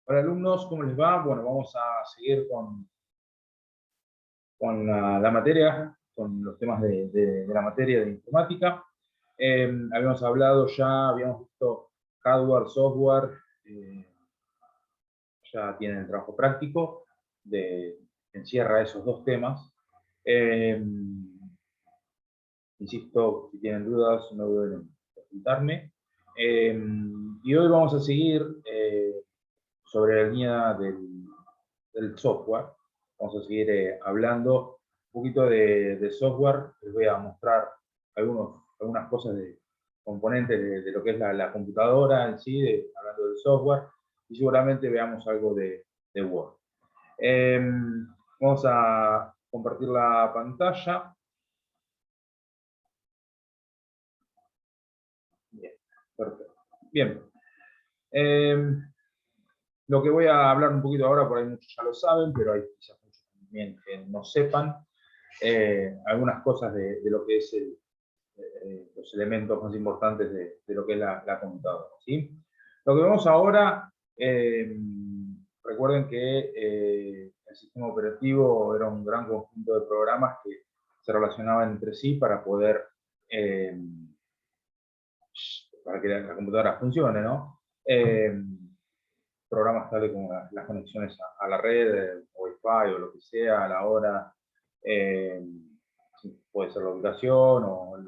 Hola alumnos, ¿cómo les va? Bueno, vamos a seguir con la materia, con los temas de la materia de informática. Habíamos hablado ya, habíamos visto hardware, software, ya tienen el trabajo práctico, encierra esos dos temas. Insisto, si tienen dudas, no duden en consultarme. Y hoy vamos a seguir sobre la línea del software. Vamos a seguir hablando un poquito de software. Les voy a mostrar algunas cosas de componentes de lo que es la computadora en sí, hablando del software, y seguramente veamos algo de Word. Vamos a compartir la pantalla. Bien, perfecto. Bien. Lo que voy a hablar un poquito ahora, por ahí muchos ya lo saben, pero hay quizás muchos también que no sepan algunas cosas de lo que es los elementos más importantes de lo que es la computadora, ¿sí? Lo que vemos ahora, recuerden que el sistema operativo era un gran conjunto de programas que se relacionaban entre sí para poder, para que la computadora funcione, ¿no? Programas tales como las conexiones a la red, Wi-Fi o lo que sea, a la hora, puede ser la ubicación o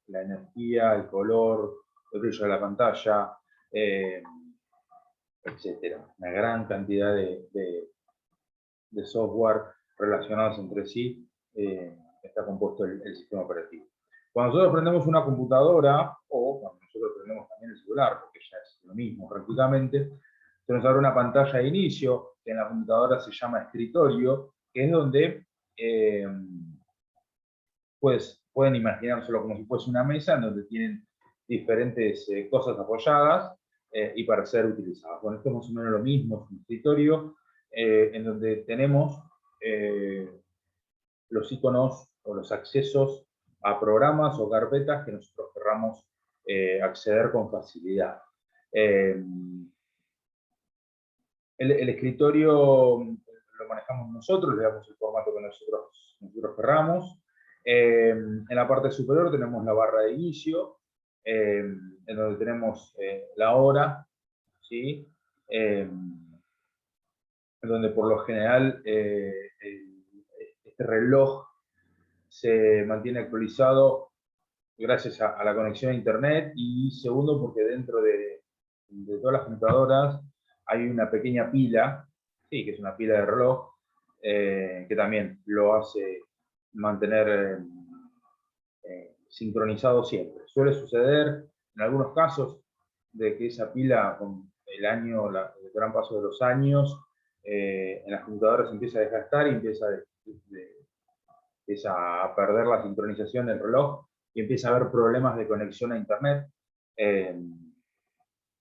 la energía, el color, el brillo de la pantalla, etcétera. Una gran cantidad de software relacionados entre sí está compuesto el sistema operativo. Cuando nosotros prendemos una computadora, o cuando nosotros prendemos también el celular, porque ya es lo mismo prácticamente, se nos abre una pantalla de inicio, que en la computadora se llama escritorio, que es donde pues, pueden imaginárselo como si fuese una mesa en donde tienen diferentes cosas apoyadas y para ser utilizadas. Bueno, esto es más o menos lo mismo, es un escritorio en donde tenemos los iconos o los accesos a programas o carpetas que nosotros querramos acceder con facilidad. El escritorio lo manejamos nosotros, le damos el formato que nosotros querramos. En la parte superior tenemos la barra de inicio, en donde tenemos la hora, ¿sí? En donde por lo general este reloj se mantiene actualizado gracias a la conexión a internet, y segundo porque dentro de todas las computadoras hay una pequeña pila, sí, que es una pila de reloj, que también lo hace mantener sincronizado siempre. Suele suceder en algunos casos de que esa pila con el año, el gran paso de los años, en las computadoras empieza a desgastar y empieza a perder la sincronización del reloj y empieza a haber problemas de conexión a internet,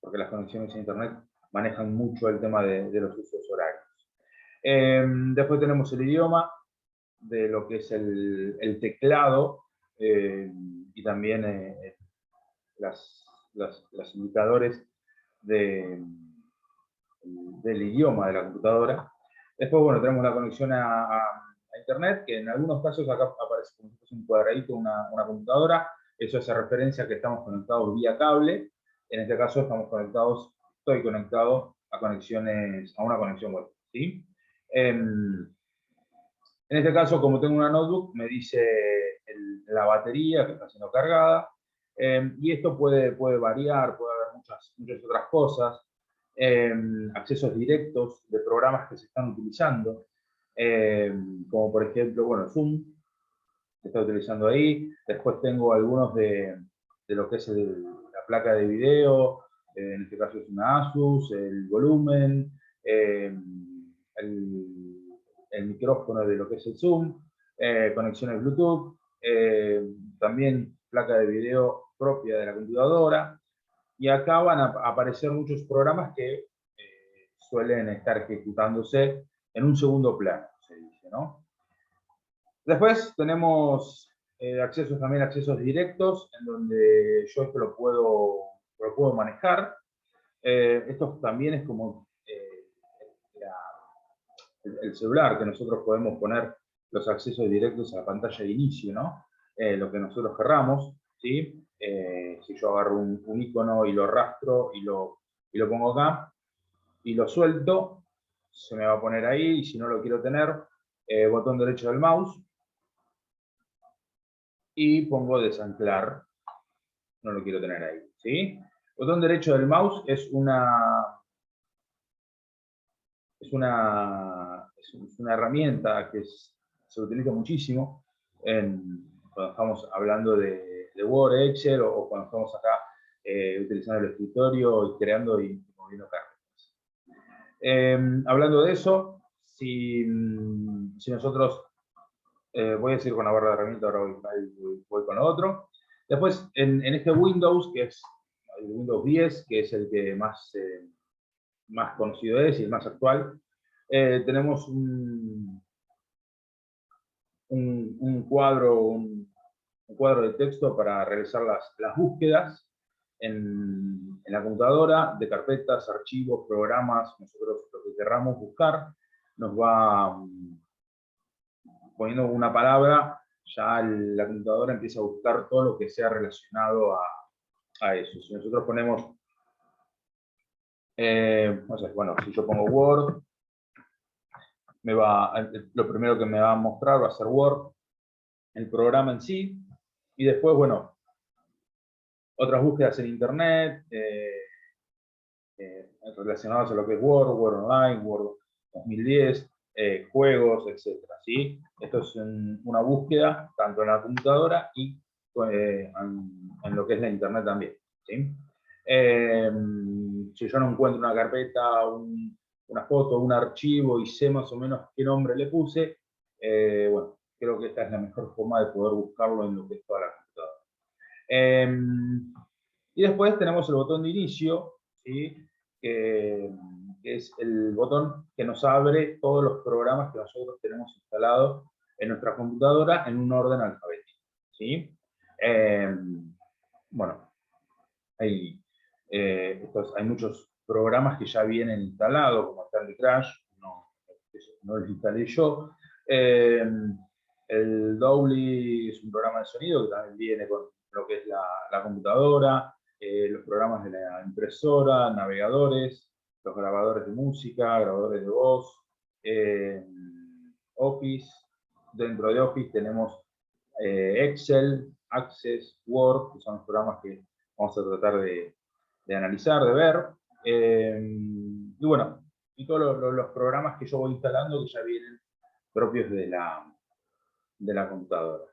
porque las conexiones a internet manejan mucho el tema de los usos horarios. Después tenemos el idioma, de lo que es el teclado, y también los indicadores del idioma de la computadora. Después, bueno, tenemos la conexión a internet, que en algunos casos acá aparece como si fuese un cuadradito, una computadora. Eso hace referencia a que estamos conectados vía cable. En este caso estoy conectado a una conexión web, ¿sí? En este caso, como tengo una notebook, me dice la batería que está siendo cargada, y esto puede variar, puede haber muchas otras cosas, accesos directos de programas que se están utilizando, como por ejemplo, bueno, Zoom, se está utilizando ahí. Después tengo algunos de lo que es la placa de video, en este caso es una Asus, el volumen, el micrófono de lo que es el Zoom, conexiones Bluetooth, también placa de video propia de la computadora, y acá van a aparecer muchos programas que suelen estar ejecutándose en un segundo plano, se dice, ¿no? Después tenemos accesos directos, en donde yo esto lo puedo manejar. Esto también es como el celular, que nosotros podemos poner los accesos directos a la pantalla de inicio, ¿no? Lo que nosotros querramos, ¿sí? Si yo agarro un icono y lo arrastro y lo pongo acá y lo suelto, se me va a poner ahí, y si no lo quiero tener, botón derecho del mouse y pongo desanclar, no lo quiero tener ahí, ¿sí? Botón derecho del mouse es una herramienta que se utiliza muchísimo cuando estamos hablando de Word, Excel, o cuando estamos acá utilizando el escritorio y creando y moviendo carpetas. Hablando de eso, si nosotros, voy a decir con la barra de herramientas, ahora voy con lo otro. Después, en este Windows, que es el Windows 10, que es el que más conocido es y el más actual, tenemos un cuadro de texto para realizar las búsquedas en la computadora de carpetas, archivos, programas. Nosotros lo que querramos buscar nos va poniendo una palabra, ya la computadora empieza a buscar todo lo que sea relacionado a eso. Si nosotros ponemos, no sé, bueno, si yo pongo Word, lo primero que me va a mostrar va a ser Word, el programa en sí, y después, bueno, otras búsquedas en Internet, relacionadas a lo que es Word, Word Online, Word 2010, juegos, etc. ¿sí? Esto es una búsqueda tanto en la computadora y en lo que es la Internet también. ¿sí? Si yo no encuentro una carpeta, una foto, un archivo y sé más o menos qué nombre le puse, bueno, creo que esta es la mejor forma de poder buscarlo en lo que es toda la computadora. Y después tenemos el botón de inicio, ¿sí? que es el botón que nos abre todos los programas que nosotros tenemos instalados en nuestra computadora en un orden alfabético. ¿sí? Bueno, hay muchos programas que ya vienen instalados, como Candy Crush, no los instalé yo. El Dolly es un programa de sonido que también viene con lo que es la computadora, los programas de la impresora, navegadores, los grabadores de música, grabadores de voz, Office. Dentro de Office tenemos Excel, Access, Word, que son los programas que vamos a tratar de analizar, de ver. Y bueno, y todos los programas que yo voy instalando que ya vienen propios de la computadora.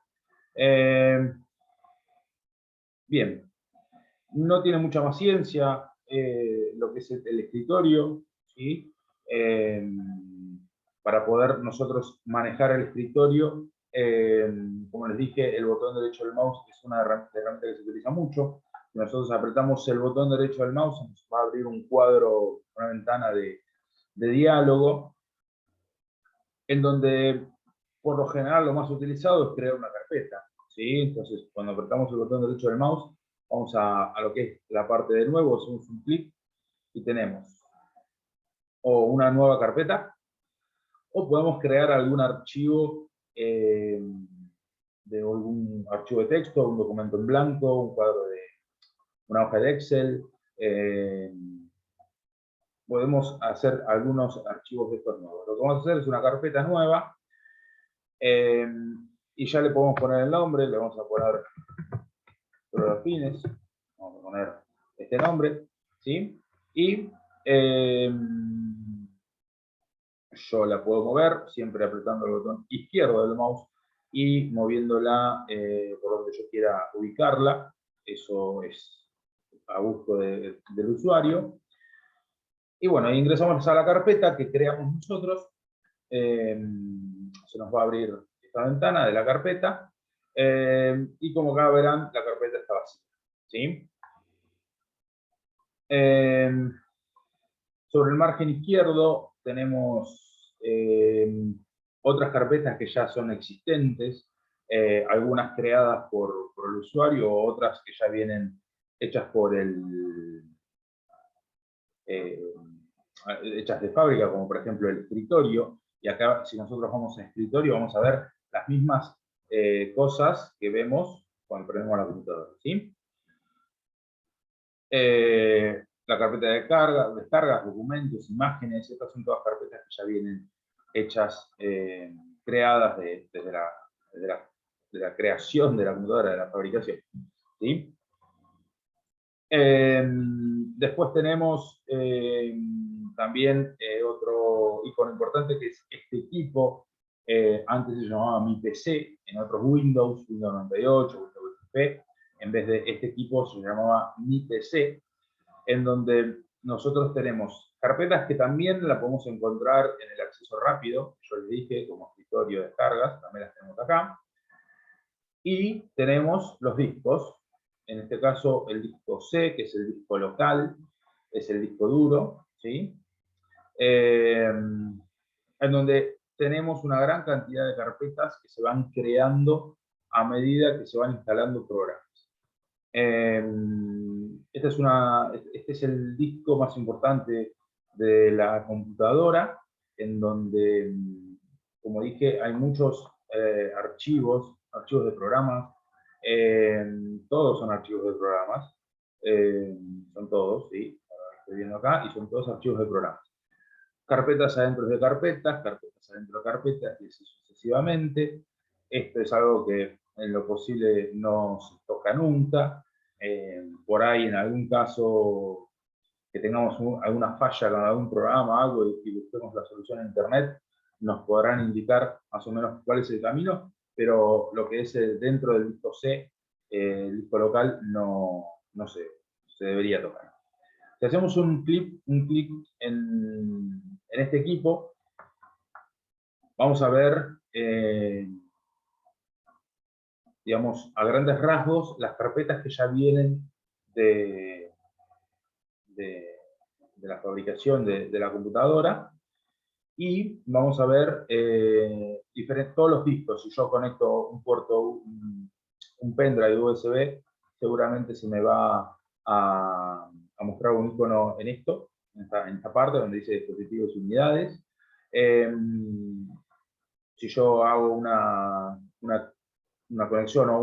Bien, no tiene mucha más ciencia lo que es el escritorio, ¿sí? Para poder nosotros manejar el escritorio, como les dije, el botón derecho del mouse es una herramienta que se utiliza mucho. Si nosotros apretamos el botón derecho del mouse, nos va a abrir un cuadro, una ventana de diálogo, en donde por lo general lo más utilizado es crear una carpeta. ¿sí? Entonces, cuando apretamos el botón derecho del mouse, vamos a lo que es la parte de nuevo, hacemos un clic y tenemos o una nueva carpeta, o podemos crear algún archivo de algún archivo de texto, un documento en blanco, un cuadro de una hoja de Excel. Podemos hacer algunos archivos de estos nuevos. Lo que vamos a hacer es una carpeta nueva y ya le podemos poner el nombre, le vamos a poner fines, vamos a poner este nombre, ¿sí? Y yo la puedo mover, siempre apretando el botón izquierdo del mouse y moviéndola por donde yo quiera ubicarla. Eso es a gusto del usuario. Y bueno, ingresamos a la carpeta que creamos nosotros. Se nos va a abrir esta ventana de la carpeta. Y como acá verán, la carpeta está vacía. ¿sí? Sobre el margen izquierdo tenemos otras carpetas que ya son existentes, algunas creadas por el usuario, otras que ya vienen hechas hechas de fábrica, como por ejemplo el escritorio. Y acá, si nosotros vamos a escritorio, vamos a ver las mismas cosas que vemos cuando prendemos la computadora, ¿sí? La carpeta de carga, descargas, documentos, imágenes, estas son todas carpetas que ya vienen hechas, creadas desde la creación de la computadora, de la fabricación, ¿sí? Después tenemos también otro icono importante que es este equipo. Antes se llamaba Mi PC, en otros Windows 98, Windows XP. En vez de este equipo se llamaba Mi PC, en donde nosotros tenemos carpetas que también la podemos encontrar en el acceso rápido, yo les dije, como escritorio de descargas, también las tenemos acá. Y tenemos los discos, en este caso el disco C, que es el disco local, es el disco duro, ¿sí? En donde tenemos una gran cantidad de carpetas que se van creando a medida que se van instalando programas. Este es el disco más importante de la computadora, en donde, como dije, hay muchos archivos de programas. Todos son archivos de programas. Son todos, ¿sí? Estoy viendo acá, y son todos archivos de programas. Carpetas adentro de carpetas, carpetas adentro de carpetas, y así sucesivamente. Esto es algo que en lo posible no se toca nunca. Por ahí, en algún caso que tengamos alguna falla con algún programa, algo, y busquemos la solución en internet, nos podrán indicar más o menos cuál es el camino, pero lo que es dentro del disco C, el disco local, no se debería tocar. Si hacemos un clic en este equipo, vamos a ver, digamos, a grandes rasgos, las carpetas que ya vienen de la fabricación de la computadora, y vamos a ver todos los discos. Si yo conecto un puerto, un pendrive USB, seguramente se me va a mostrar un icono en esta parte donde dice dispositivos y unidades. Si yo hago una conexión o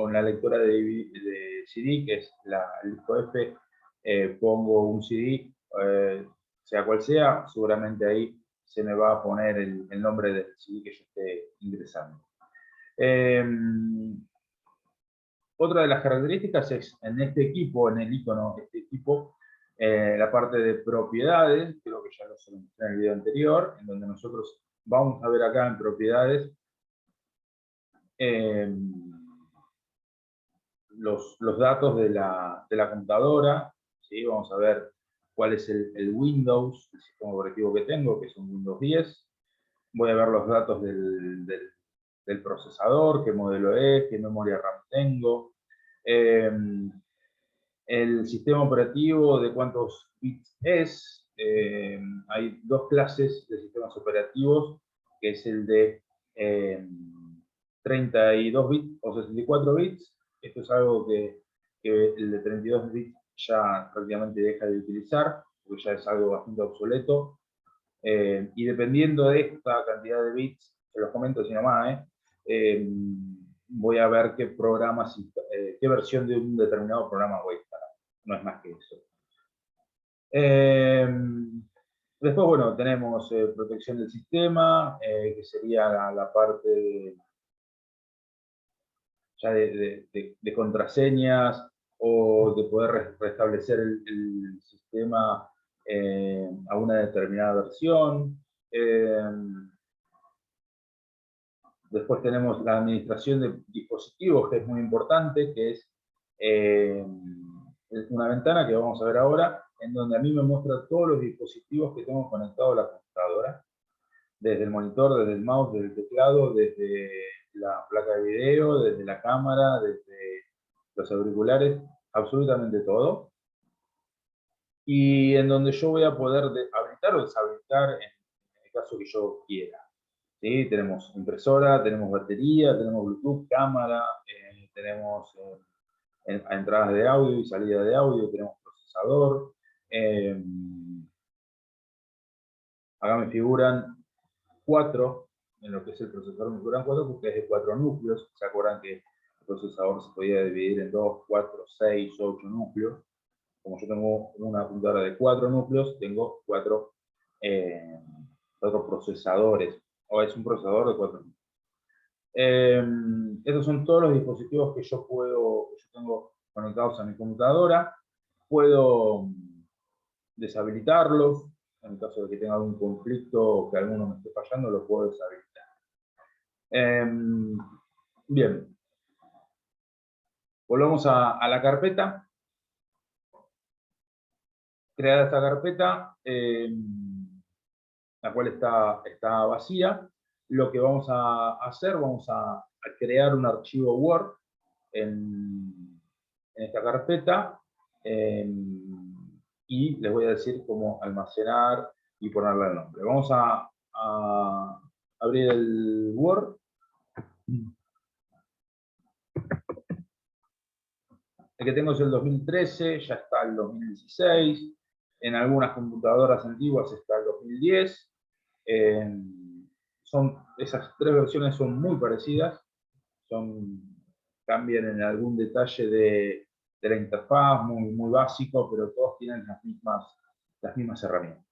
una lectora de CD, que es el disco F, pongo un CD, sea cual sea, seguramente ahí se me va a poner el nombre del CD que yo esté ingresando. Otra de las características es en este equipo, en el icono, este equipo, la parte de propiedades, creo que ya lo mostré en el video anterior, en donde nosotros vamos a ver acá en propiedades los datos de la computadora, ¿sí? Vamos a ver cuál es el Windows, el sistema operativo que tengo, que es un Windows 10. Voy a ver los datos del procesador, qué modelo es, qué memoria RAM tengo. El sistema operativo, de cuántos bits es. Hay dos clases de sistemas operativos, que es el de 32 bits o 64 bits. Esto es algo que el de 32 bits ya prácticamente deja de utilizar, porque ya es algo bastante obsoleto. Y dependiendo de esta cantidad de bits, se los comento así nomás, voy a ver qué programas, qué versión de un determinado programa voy a instalar. No es más que eso. Después, bueno, tenemos protección del sistema, que sería la parte ya de contraseñas, o de poder restablecer el sistema a una determinada versión. Después tenemos la administración de dispositivos, que es muy importante, que es una ventana que vamos a ver ahora, en donde a mí me muestra todos los dispositivos que tengo conectados a la computadora, desde el monitor, desde el mouse, desde el teclado, desde la placa de video, desde la cámara, desde los auriculares, absolutamente todo. Y en donde yo voy a poder habilitar o deshabilitar en el caso que yo quiera. ¿Sí? Tenemos impresora, tenemos batería, tenemos Bluetooth, cámara, tenemos entradas de audio y salida de audio, tenemos procesador. Acá me figuran 4, en lo que es el procesador me cobran 4 porque es de 4 núcleos. ¿Se acuerdan que el procesador se podía dividir en 2, 4, 6, 8 núcleos? Como yo tengo una computadora de 4 núcleos, tengo 4 procesadores, o es un procesador de 4 núcleos. Estos son todos los dispositivos que yo tengo conectados a mi computadora. Puedo deshabilitarlos, en el caso de que tenga algún conflicto o que alguno me esté fallando, lo puedo deshabilitar. Bien. Volvamos a la carpeta. Creada esta carpeta, la cual está vacía. Lo que vamos a hacer, vamos a crear un archivo Word en esta carpeta y les voy a decir cómo almacenar y ponerle el nombre. Vamos a abrir el Word. El que tengo es el 2013, ya está el 2016. En algunas computadoras antiguas está el 2010. Esas tres versiones son muy parecidas. Cambian en algún detalle de la interfaz, muy, muy básico, pero todos tienen las mismas herramientas.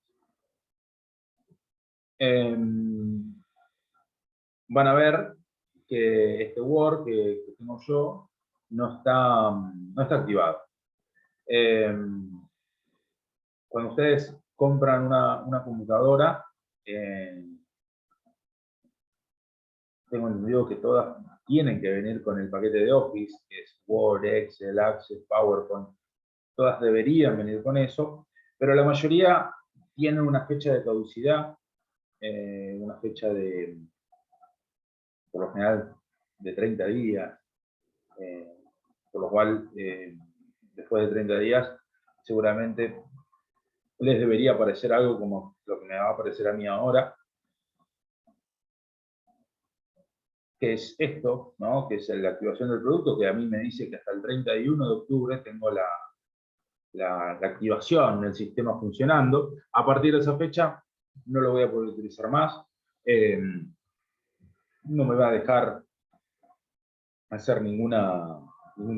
Van a ver que este Word que tengo yo no está activado. Cuando ustedes compran una computadora, tengo entendido que todas tienen que venir con el paquete de Office, que es Word, Excel, Access, PowerPoint. Todas deberían venir con eso, pero la mayoría tienen una fecha de caducidad, una fecha por lo general, de 30 días, por lo cual, después de 30 días, seguramente les debería aparecer algo como lo que me va a aparecer a mí ahora, que es esto, ¿no? Que es la activación del producto, que a mí me dice que hasta el 31 de octubre tengo la activación del sistema funcionando. A partir de esa fecha no lo voy a poder utilizar más. No me va a dejar hacer ningún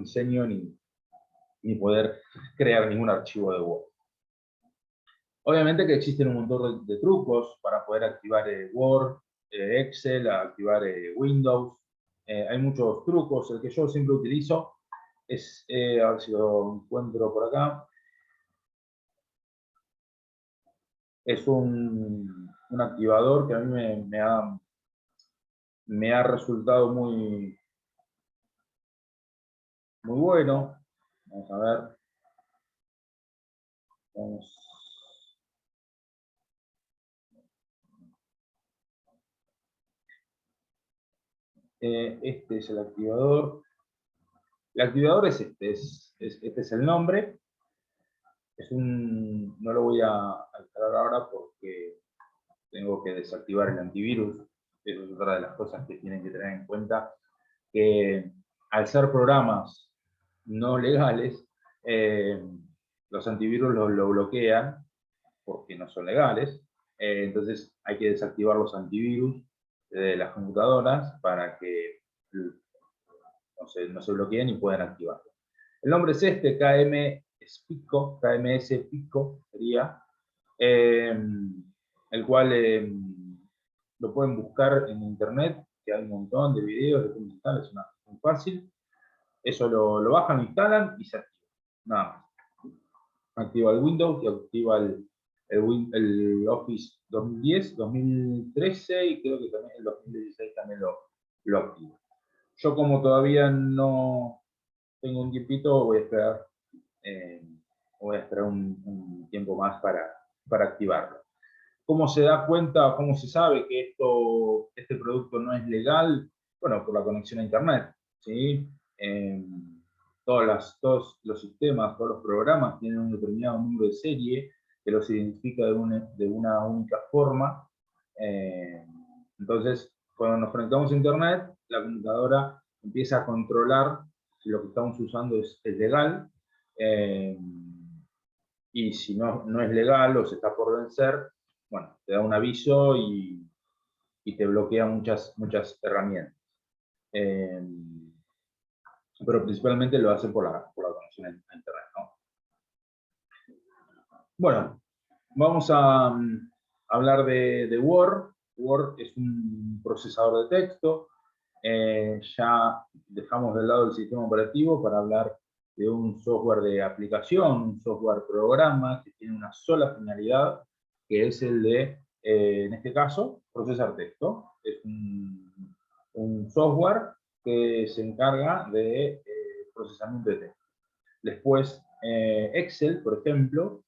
diseño ni poder crear ningún archivo de Word. Obviamente que existen un montón de trucos para poder activar Word, Excel, activar Windows. Hay muchos trucos. El que yo siempre utilizo es, a ver si lo encuentro por acá, es un activador que a mí me ha resultado muy bueno. Vamos a ver. Este es el activador. El activador es este es el nombre. No lo voy a instalar ahora porque tengo que desactivar el antivirus. Eso es otra de las cosas que tienen que tener en cuenta, que al ser programas no legales, los antivirus lo bloquean porque no son legales. Entonces hay que desactivar los antivirus de las computadoras para que no se bloqueen y puedan activarlo. El nombre es este, KMS Pico sería, el cual lo pueden buscar en internet, que hay un montón de videos de cómo instalar, es muy fácil. Eso lo bajan, lo instalan y se activa. Nada más. Activa el Windows y activa el Office 2010, 2013 y creo que también el 2016 también lo activa. Yo como todavía no tengo un tiempito, voy a esperar un tiempo más para activarlo. ¿Cómo se da cuenta, cómo se sabe que este producto no es legal? Bueno, por la conexión a Internet, ¿sí? Todos los sistemas, todos los programas tienen un determinado número de serie que los identifica de una única forma. Entonces, cuando nos conectamos a Internet, la computadora empieza a controlar si lo que estamos usando es legal. Y si no es legal o se está por vencer, bueno, te da un aviso y y te bloquea muchas herramientas. Pero principalmente lo hace por la conexión a internet, ¿no? Bueno, vamos a hablar de Word. Word es un procesador de texto. Ya dejamos de lado el sistema operativo para hablar de un software de aplicación, un software programa que tiene una sola finalidad, que es el de, en este caso, procesar texto. Es un software que se encarga de procesamiento de texto. Después, Excel, por ejemplo,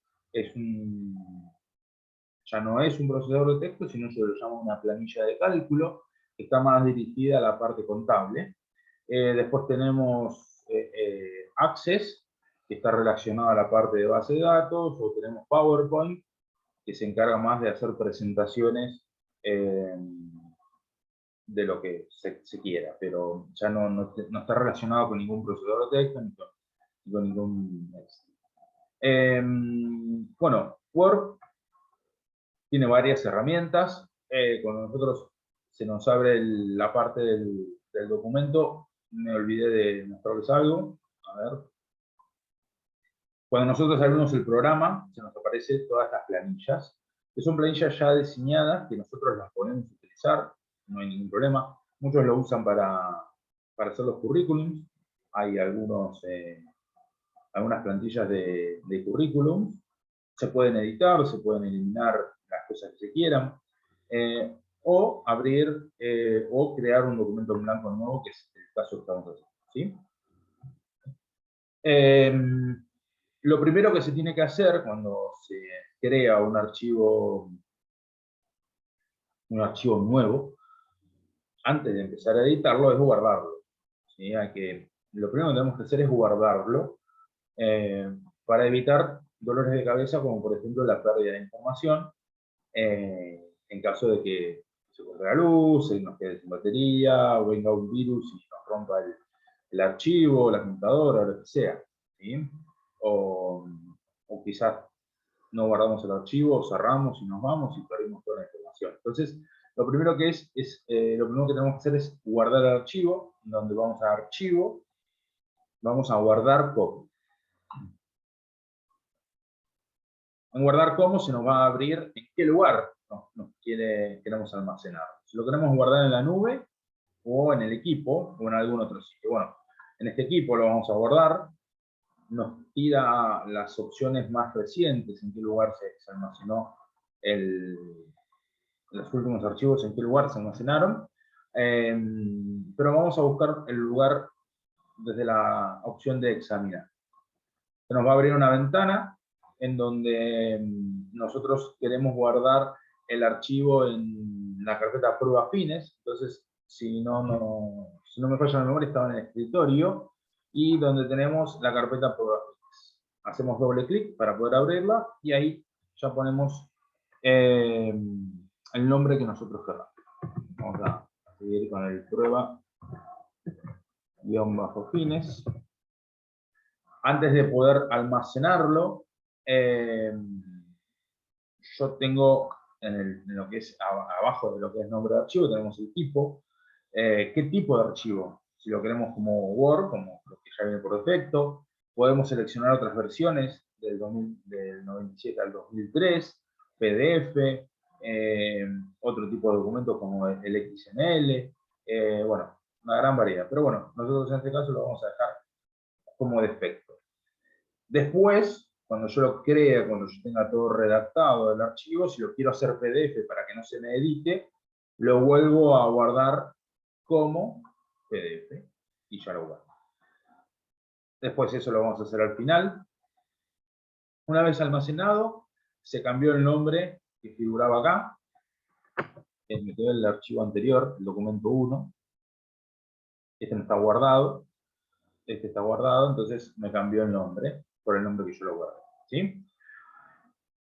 ya no es un procesador de texto, sino se lo llama una planilla de cálculo, que está más dirigida a la parte contable. Después tenemos Access, que está relacionado a la parte de base de datos, o tenemos PowerPoint, que se encarga más de hacer presentaciones de lo que se quiera, pero ya no está relacionado con ningún procesador de texto, ni con ningún... bueno, Word tiene varias herramientas. Cuando nosotros se nos abre la parte del documento, me olvidé de mostrarles algo. A ver. Cuando nosotros abrimos el programa, se nos aparecen todas las planillas, que son planillas ya diseñadas, que nosotros las podemos utilizar, no hay ningún problema. Muchos lo usan para hacer los currículums. Hay algunas plantillas de currículums. Se pueden editar, se pueden eliminar las cosas que se quieran, o abrir o crear un documento en blanco nuevo, que es el caso que estamos haciendo, ¿sí? Lo primero que se tiene que hacer cuando se crea un archivo nuevo, antes de empezar a editarlo, es guardarlo, ¿sí? Lo primero que tenemos que hacer es guardarlo, para evitar dolores de cabeza, como por ejemplo la pérdida de información, en caso de que se corte la luz, se nos quede sin batería, o venga un virus y nos rompa el archivo, la computadora, o lo que sea, ¿sí? O quizás no guardamos el archivo, cerramos y nos vamos y perdimos toda la información. Entonces, lo primero que lo primero que tenemos que hacer es guardar el archivo, donde vamos a archivo, vamos a guardar como. En guardar como se nos va a abrir en qué lugar queremos almacenar. Si lo queremos guardar en la nube, o en el equipo, o en algún otro sitio. Bueno, en este equipo lo vamos a guardar. Nos tira las opciones más recientes, en qué lugar se almacenó los últimos archivos, en qué lugar se almacenaron. Pero vamos a buscar el lugar desde la opción de examinar. Se nos va a abrir una ventana en donde nosotros queremos guardar el archivo en la carpeta pruebas fines. Entonces, si no me falla la memoria, estaba en el escritorio, y donde tenemos la carpeta pruebas fines. Hacemos doble clic para poder abrirla, y ahí ya ponemos el nombre que nosotros queramos. Vamos a seguir con el prueba-fines. Antes de poder almacenarlo, yo tengo en lo que es abajo de lo que es nombre de archivo, tenemos el tipo. ¿Qué tipo de archivo? Si lo queremos como Word, como lo que ya viene por defecto, podemos seleccionar otras versiones del 97 al 2003, PDF, otro tipo de documentos como el XML, bueno, una gran variedad. Pero bueno, nosotros en este caso lo vamos a dejar como defecto. Después, cuando yo lo cree, cuando yo tenga todo redactado el archivo, si lo quiero hacer PDF para que no se me edite, lo vuelvo a guardar como PDF y ya lo guardo. Después eso lo vamos a hacer al final. Una vez almacenado, se cambió el nombre que figuraba acá. Me quedó el archivo anterior, el documento 1. Este no está guardado. Este está guardado, entonces me cambió el nombre por el nombre que yo lo guardé, ¿sí?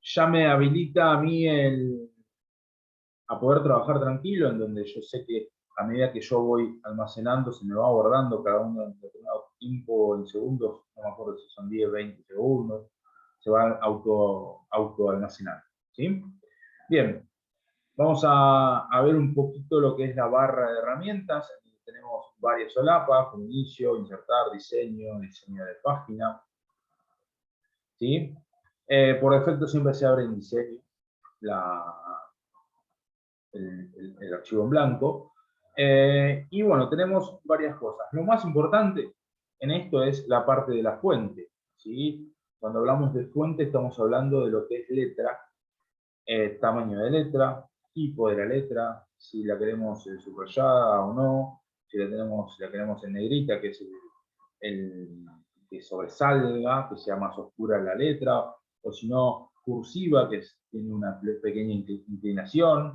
Ya me habilita a mí a poder trabajar tranquilo, en donde yo sé que a medida que yo voy almacenando, se me va guardando cada uno en determinado tiempo, en segundos, no me acuerdo si son 10, 20 segundos, se va auto almacenando, ¿sí? Bien, Vamos a ver un poquito lo que es la barra de herramientas. Tenemos varias solapas, como inicio, insertar, diseño, diseño de página. ¿Sí? Por defecto siempre se abre en diseño el archivo en blanco. Y bueno, tenemos varias cosas. Lo más importante en esto es la parte de la fuente. ¿Sí? Cuando hablamos de fuente estamos hablando de lo que es letra, tamaño de letra, tipo de la letra, si la queremos subrayada o no, si la queremos en negrita, que es que sobresalga, que sea más oscura la letra, o si no, cursiva, que tiene una pequeña inclinación,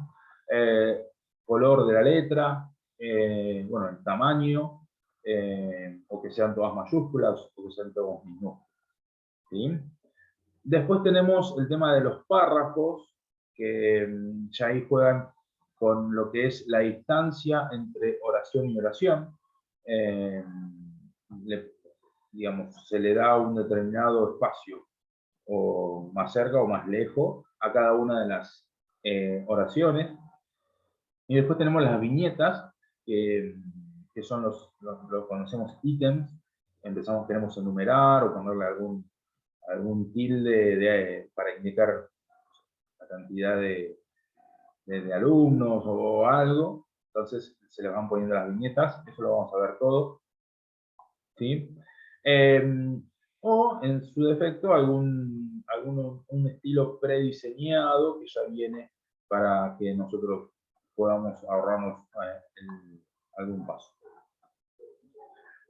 color de la letra, bueno, el tamaño, o que sean todas mayúsculas, o que sean todas minúsculas. ¿Sí? Después tenemos el tema de los párrafos, que ya ahí juegan con lo que es la distancia entre oración y oración. Digamos, se le da un determinado espacio, o más cerca o más lejos, a cada una de las oraciones. Y después tenemos las viñetas, que son los conocemos ítems. Queremos enumerar o ponerle algún tilde para indicar la cantidad de alumnos o algo. Entonces se les van poniendo las viñetas, eso lo vamos a ver todo. ¿Sí? O en su defecto un estilo prediseñado que ya viene para que nosotros podamos ahorrarnos algún paso.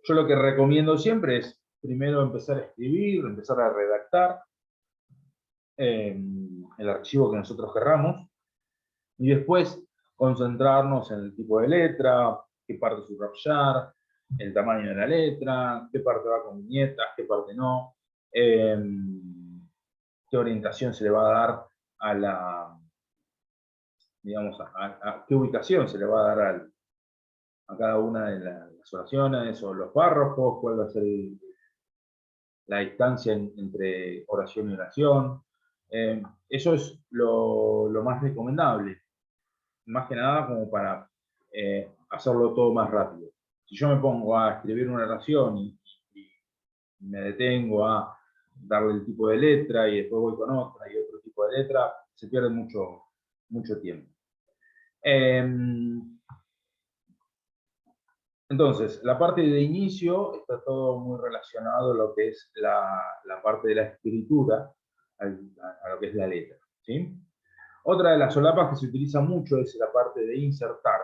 Yo lo que recomiendo siempre es primero empezar a escribir, empezar a redactar el archivo que nosotros querramos, y después concentrarnos en el tipo de letra, qué parte subrayar, el tamaño de la letra, qué parte va con viñetas, qué parte no, qué orientación se le va a dar a la, digamos, qué ubicación se le va a dar a cada una de las oraciones o los párrafos, cuál va a ser la distancia entre oración y oración. Eso es lo más recomendable, más que nada como para hacerlo todo más rápido. Si yo me pongo a escribir una oración y me detengo a darle el tipo de letra y después voy con otra y otro tipo de letra, se pierde mucho tiempo. Entonces, la parte de inicio está todo muy relacionado a lo que es la parte de la escritura, a lo que es la letra. ¿Sí? Otra de las solapas que se utiliza mucho es la parte de insertar.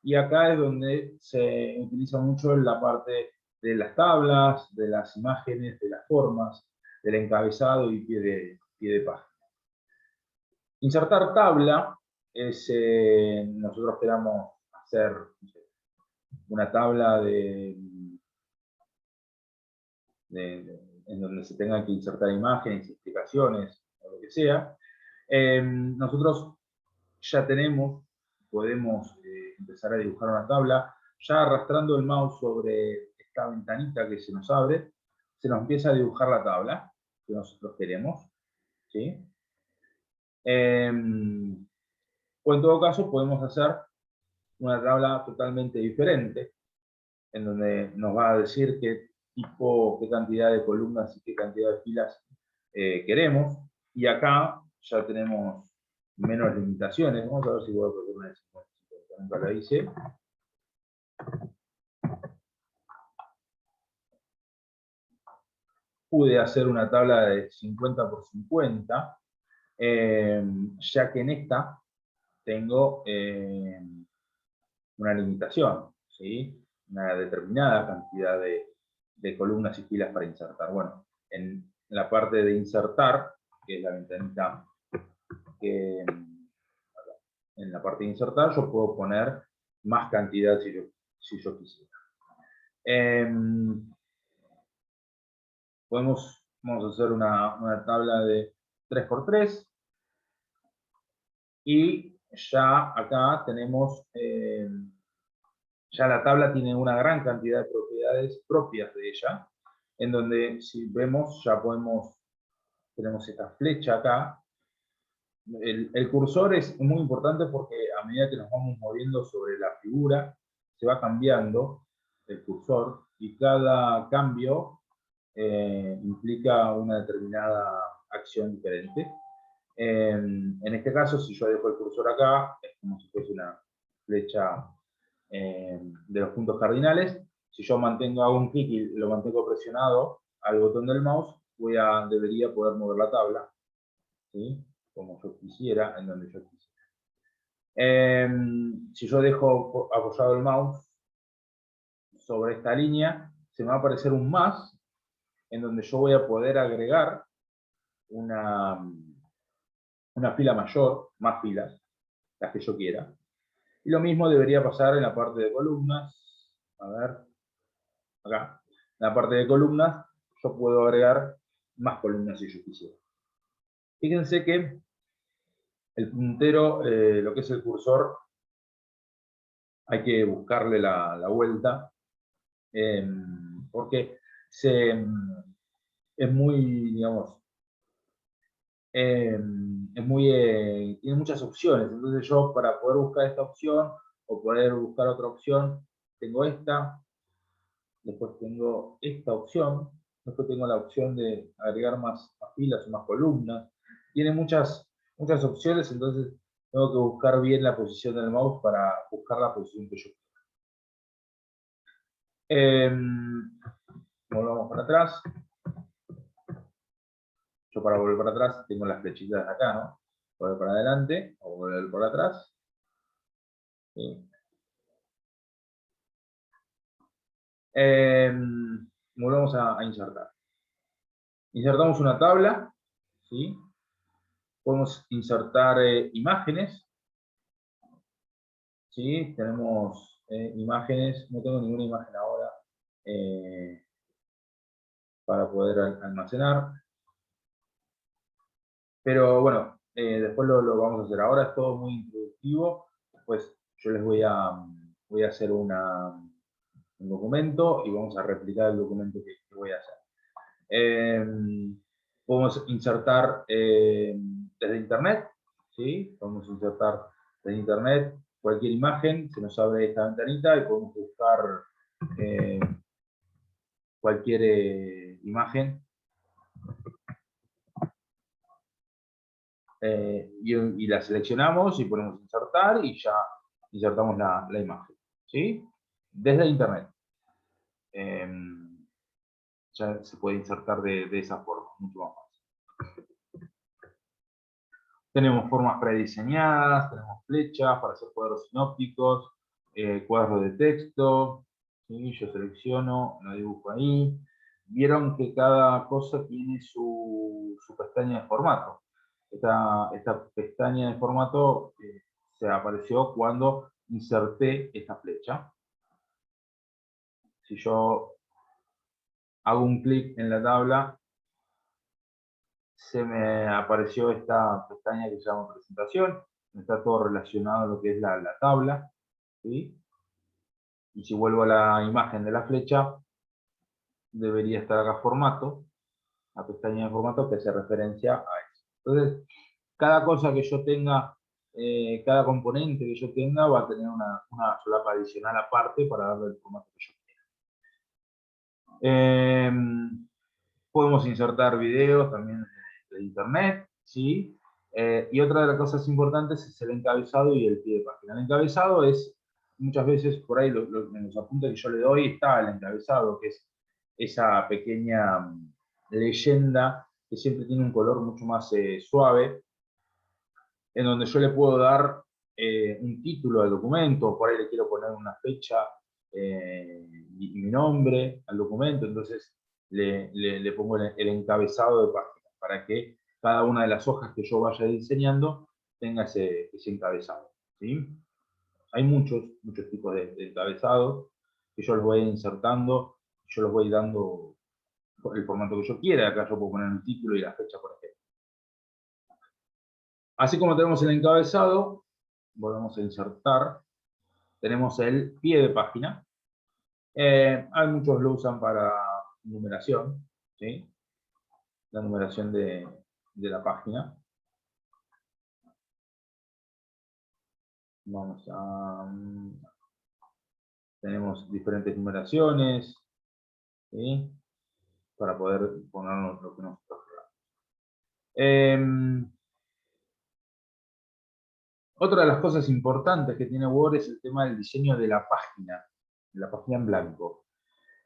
Y acá es donde se utiliza mucho la parte de las tablas, de las imágenes, de las formas, del encabezado y pie de página. Insertar tabla es, nosotros queramos hacer una tabla en donde se tengan que insertar imágenes, explicaciones, o lo que sea. Nosotros ya podemos empezar a dibujar una tabla, ya arrastrando el mouse sobre esta ventanita que se nos abre, se nos empieza a dibujar la tabla que nosotros queremos. ¿Sí? O en todo caso podemos hacer una tabla totalmente diferente, en donde nos va a decir qué cantidad de columnas y qué cantidad de filas queremos, y acá ya tenemos menos limitaciones. Vamos a ver si puedo poner una de 50, nunca la hice. Pude hacer una tabla de 50 por 50, ya que en esta tengo una limitación, ¿sí? Una determinada cantidad de columnas y filas para insertar. Bueno, en la parte de insertar, que es la ventanita que en la parte de insertar, yo puedo poner más cantidad si yo quisiera. Vamos a hacer una tabla de 3×3, y ya acá tenemos, ya la tabla tiene una gran cantidad de propiedades propias de ella, en donde si vemos ya tenemos esta flecha acá, El cursor es muy importante porque a medida que nos vamos moviendo sobre la figura, se va cambiando el cursor y cada cambio implica una determinada acción diferente. En este caso, si yo dejo el cursor acá, es como si fuese una flecha de los puntos cardinales. Si yo hago un clic y lo mantengo presionado al botón del mouse, debería poder mover la tabla, ¿sí? Como yo quisiera, en donde yo quisiera. Si yo dejo apoyado el mouse sobre esta línea, se me va a aparecer un más, en donde yo voy a poder agregar una fila mayor, más filas, las que yo quiera. Y lo mismo debería pasar en la parte de columnas. A ver, acá. En la parte de columnas, yo puedo agregar más columnas si yo quisiera. Fíjense que el puntero, lo que es el cursor, hay que buscarle la vuelta, porque es muy, digamos, tiene muchas opciones. Entonces yo, para poder buscar esta opción o poder buscar otra opción, tengo esta, después tengo esta opción, después tengo la opción de agregar más filas o más columnas. Tiene muchas opciones, entonces tengo que buscar bien la posición del mouse para buscar la posición que yo quiero. Volvamos para atrás. Yo, para volver para atrás, tengo las flechitas acá, ¿no? Volver para adelante o volver para atrás. ¿Sí? Volvemos a insertar. Insertamos una tabla, ¿sí? Podemos insertar imágenes, ¿sí? Tenemos imágenes, no tengo ninguna imagen ahora para poder almacenar. Pero bueno, después lo vamos a hacer. Ahora es todo muy introductivo. Después yo les voy a hacer un documento y vamos a replicar el documento que voy a hacer. Podemos insertar desde internet, ¿sí? Podemos insertar desde internet cualquier imagen, se nos abre esta ventanita y podemos buscar cualquier imagen y la seleccionamos y ponemos insertar y ya insertamos la imagen, ¿sí? Desde internet. Ya se puede insertar de esa forma, mucho más fácil. Tenemos formas prediseñadas, tenemos flechas para hacer cuadros sinópticos, cuadros de texto, ¿sí? Yo selecciono, lo dibujo ahí. Vieron que cada cosa tiene su pestaña de formato. Esta pestaña de formato se apareció cuando inserté esta flecha. Si yo hago un clic en la tabla, se me apareció esta pestaña que se llama presentación. Está todo relacionado a lo que es la tabla, ¿sí? Y si vuelvo a la imagen de la flecha, debería estar acá formato, la pestaña de formato que hace referencia a eso. Entonces, cada cosa que yo tenga, cada componente que yo tenga va a tener una solapa adicional aparte para darle el formato que yo quiera. Podemos insertar videos también de internet, ¿sí? Y otra de las cosas importantes es el encabezado y el pie de página. El encabezado es, muchas veces, por ahí en los apuntes que yo le doy está el encabezado, que es esa pequeña leyenda que siempre tiene un color mucho más suave, en donde yo le puedo dar un título al documento, por ahí le quiero poner una fecha y mi nombre al documento, entonces le pongo el encabezado de página, para que cada una de las hojas que yo vaya diseñando tenga ese encabezado, ¿sí? Hay muchos tipos de encabezados que yo los voy insertando, yo los voy dando por el formato que yo quiera. Acá yo puedo poner un título y la fecha, por ejemplo. Así como tenemos el encabezado, volvemos a insertar, tenemos el pie de página. Hay muchos lo usan para numeración, ¿sí? La numeración de la página. Vamos a... Tenemos diferentes numeraciones, ¿sí? Para poder ponernos lo que nosotros queramos. Otra de las cosas importantes que tiene Word es el tema del diseño de la página en blanco.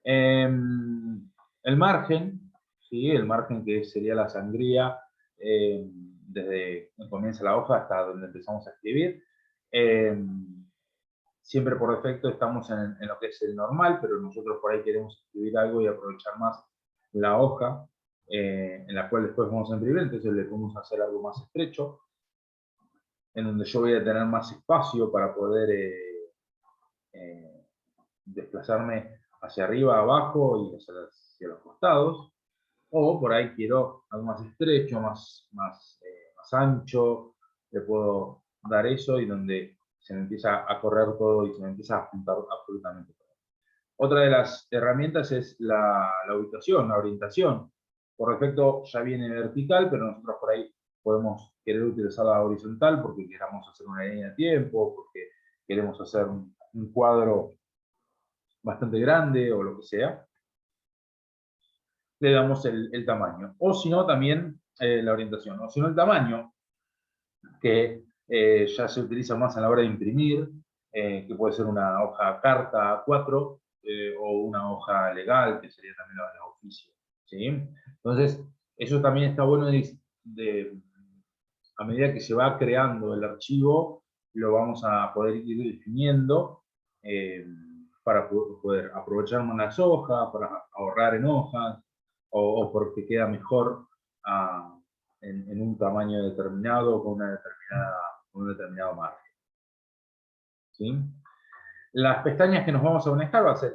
El margen, ¿sí? El margen que sería la sangría desde que comienza la hoja hasta donde empezamos a escribir. Siempre por defecto estamos en lo que es el normal, pero nosotros por ahí queremos escribir algo y aprovechar más la hoja en la cual después vamos a imprimir, entonces le podemos hacer algo más estrecho, en donde yo voy a tener más espacio para poder desplazarme hacia arriba, abajo y hacia los costados. O por ahí quiero algo más estrecho, más ancho, le puedo dar eso y donde se me empieza a correr todo y se me empieza a juntar absolutamente todo. Otra de las herramientas es la ubicación, la orientación. Por defecto ya viene vertical, pero nosotros por ahí podemos querer utilizar la horizontal porque queramos hacer una línea de tiempo, porque queremos hacer un cuadro bastante grande o lo que sea. Le damos el tamaño. O si no, también la orientación. O si no, el tamaño, que ya se utiliza más a la hora de imprimir, que puede ser una hoja carta A4 o una hoja legal, que sería también la de oficio. ¿Sí? Entonces, eso también está bueno a medida que se va creando el archivo, lo vamos a poder ir definiendo para poder aprovechar más las hojas, para ahorrar en hojas, o porque queda mejor en un tamaño determinado con un determinado margen. ¿Sí? Las pestañas que nos vamos a manejar va a ser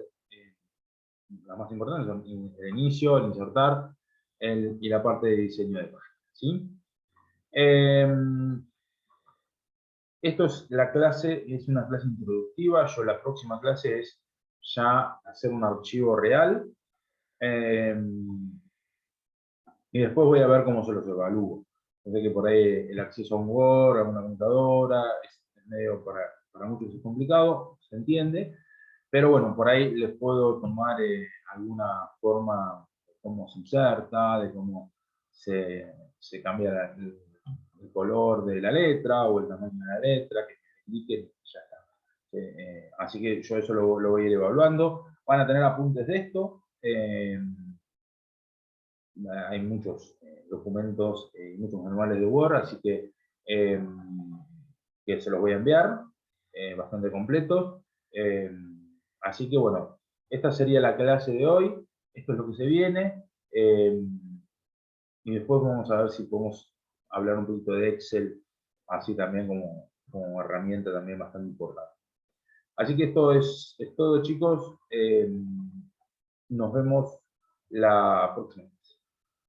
las más importantes, son el inicio, el insertar y la parte de diseño de página. ¿Sí? Esto es la clase, es una clase introductiva. La próxima clase es ya hacer un archivo real. Y después voy a ver cómo se los evalúo. Sé que por ahí el acceso a un Word, a una computadora, es medio para muchos es complicado, se entiende. Pero bueno, por ahí les puedo tomar alguna forma de cómo se inserta, de cómo se cambia el color de la letra o el tamaño de la letra, que cliquen y ya está. Así que yo eso lo voy a ir evaluando. Van a tener apuntes de esto. Hay muchos documentos y muchos manuales de Word, así que se los voy a enviar, bastante completos. Así que bueno, esta sería la clase de hoy, esto es lo que se viene, y después vamos a ver si podemos hablar un poquito de Excel, así también como herramienta también bastante importante. Así que esto es todo, chicos. Nos vemos la próxima.